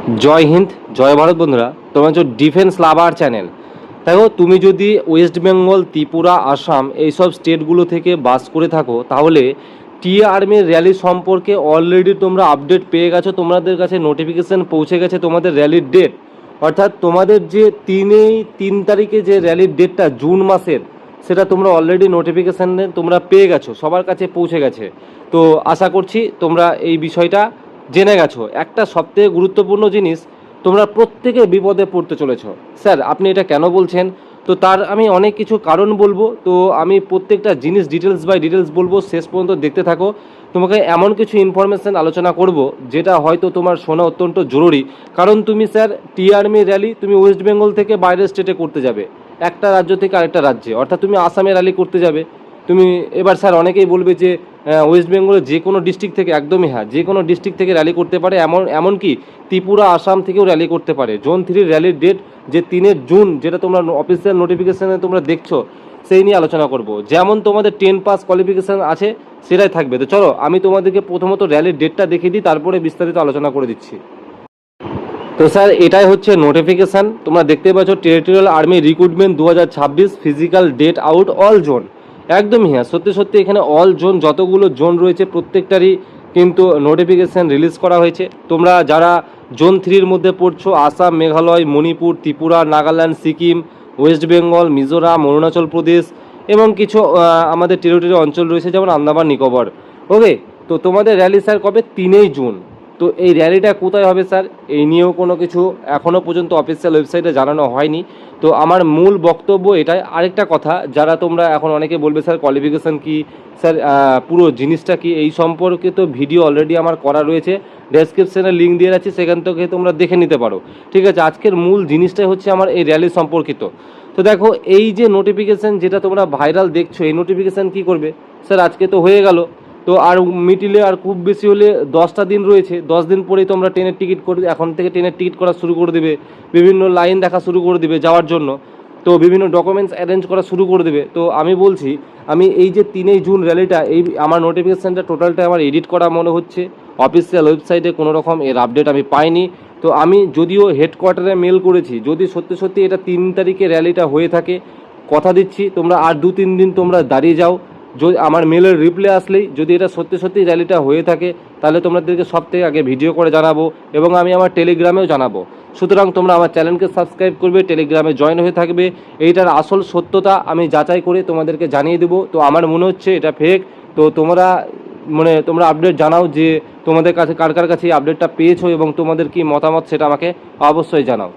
জয় হিন্দ, জয় ভারত বন্ধুরা। তোমার হচ্ছে ডিফেন্স লাভার চ্যানেল। দেখো, তুমি যদি ওয়েস্ট বেঙ্গল, ত্রিপুরা, আসাম এইসব স্টেটগুলো থেকে বাস করে থাকো, তাহলে টিএ আর্মির র্যালি সম্পর্কে অলরেডি তোমরা আপডেট পেয়ে গেছো। তোমাদের কাছে নোটিফিকেশান পৌঁছে গেছে তোমাদের র্যালির ডেট, অর্থাৎ তোমাদের যে 3 তারিখে যে র্যালির ডেটটা জুন মাসের, সেটা তোমরা অলরেডি নোটিফিকেশানে তোমরা পেয়ে গেছো, সবার কাছে পৌঁছে গেছে। তো আশা করছি তোমরা এই বিষয়টা জেনে গেছো। একটা সবথেকে গুরুত্বপূর্ণ জিনিস, তোমরা প্রত্যেকে বিপদে পড়তে চলেছো। স্যার, আপনি এটা কেন বলছেন? তো তার আমি অনেক কিছু কারণ বলবো। তো আমি প্রত্যেকটা জিনিস ডিটেলস বাই ডিটেলস বলবো, শেষ পর্যন্ত দেখতে থাকো। তোমাকে এমন কিছু ইনফরমেশান আলোচনা করব যেটা হয়তো তোমার শোনা অত্যন্ত জরুরি। কারণ তুমি স্যার টি আর্মি র্যালি তুমি ওয়েস্ট বেঙ্গল থেকে বাইরের স্টেটে করতে যাবে, একটা রাজ্য থেকে আরেকটা রাজ্যে, অর্থাৎ তুমি আসামে র্যালি করতে যাবে। তুমি এবার স্যার অনেকেই বলবে যে ওয়েস্ট বেঙ্গলের যে কোনো ডিস্ট্রিক্ট থেকে, একদমই হ্যাঁ, যে কোনো ডিস্ট্রিক্ট থেকে র্যালি করতে পারে, এমনকি ত্রিপুরা, আসাম থেকেও র্যালি করতে পারে। জোন 3 র্যালির ডেট যে 3 জুন, যেটা তোমরা অফিসিয়াল নোটিফিকেশানে তোমরা দেখছো, সেই নিয়ে আলোচনা করব। যেমন তোমাদের 10 পাস কোয়ালিফিকেশান আছে সেটাই থাকবে। তো চলো আমি তোমাদেরকে প্রথমত র্যালির ডেটটা দেখিয়ে দিই, তারপরে বিস্তারিত আলোচনা করে দিচ্ছি। তো স্যার এটাই হচ্ছে নোটিফিকেশান। তোমরা দেখতে পাচ্ছ, territorial army recruitment 2026, physical date out all zone. একদমই হ্যাঁ, সত্যি সত্যি এখানে অল জোন, যতগুলো জোন রয়েছে প্রত্যেকটারই কিন্তু নোটিফিকেশান রিলিজ করা হয়েছে। তোমরা যারা জোন 3-র মধ্যে পড়ছো, আসাম, মেঘালয়, মণিপুর, ত্রিপুরা, নাগাল্যান্ড, সিকিম, ওয়েস্ট বেঙ্গল, মিজোরাম, অরুণাচল প্রদেশ এবং কিছু আমাদের টেরিটোরিয়াল অঞ্চল রয়েছে যেমন আন্দামান নিকোবর। ওকে, তো তোমাদের র্যালি স্যার কবে? 3 জুন। তো এই র্যালিটা কোথায় হবে স্যার, এই নিয়েও কোনো কিছু এখনও পর্যন্ত অফিসিয়াল ওয়েবসাইটে জানানো হয়নি। তো আমার মূল বক্তব্য এটাই। আরেকটা কথা, যারা তোমরা এখন অনেকে বলবে স্যার কোয়ালিফিকেশান কি, স্যার পুরো জিনিসটা কি, এই সম্পর্কে তো ভিডিও অলরেডি আমার করা রয়েছে, ডেসক্রিপশানে লিঙ্ক দিয়ে রাখছি, সেখান থেকে তোমরা দেখে নিতে পারো। ঠিক আছে, আজকের মূল জিনিসটাই হচ্ছে আমার এই র্যালি সম্পর্কিত। তো দেখো, এই যে নোটিফিকেশান যেটা তোমরা ভাইরাল দেখছো, এই নোটিফিকেশান কী করবে স্যার, আজকে তো হয়ে গেল, তো আর মিডিলে আর খুব বেশি হলে 10টা দিন রয়েছে। 10 দিন পরেই তোমরা ট্রেনের টিকিট করে, এখন থেকে ট্রেনের টিকিট করা শুরু করে দেবে, বিভিন্ন লাইন দেখা শুরু করে দেবে যাওয়ার জন্য, তো বিভিন্ন ডকুমেন্টস অ্যারেঞ্জ করা শুরু করে দেবে। তো আমি বলছি, আমি এই যে 3 জুন র্যালিটা, এই আমার নোটিফিকেশানটা টোটালটা আমার এডিট করা মনে হচ্ছে, অফিসিয়াল ওয়েবসাইটে কোনো রকম এর আপডেট আমি পাইনি। তো আমি যদিও হেডকোয়ার্টারে মেল করেছি, যদি সত্যি সত্যি এটা 3 তারিখে র্যালিটা হয়ে থাকে, কথা দিচ্ছি তোমরা আর 2-3 দিন তোমরা দাঁড়িয়ে যাও। যদি আমার মেলের রিপ্লাই আসলেই যদি এটা সত্যি সত্যি র্যালিটা হয়ে থাকে, তাহলে তোমাদেরকে সব থেকে আগে ভিডিও করে জানাবো এবং আমি আমার টেলিগ্রামেও জানাবো। সুতরাং তোমরা আমার চ্যানেলকে সাবস্ক্রাইব করবে, টেলিগ্রামে জয়েন হয়ে থাকবে। এইটার আসল সত্যতা আমি যাচাই করে তোমাদেরকে জানিয়ে দেবো। তো আমার মনে হচ্ছে এটা ফেক। তো তোমরা আপডেট জানাও যে তোমাদের কাছে কার কার কাছে এই আপডেটটা পেয়েছো এবং তোমাদের কি মতামত, সেটা আমাকে অবশ্যই জানাও।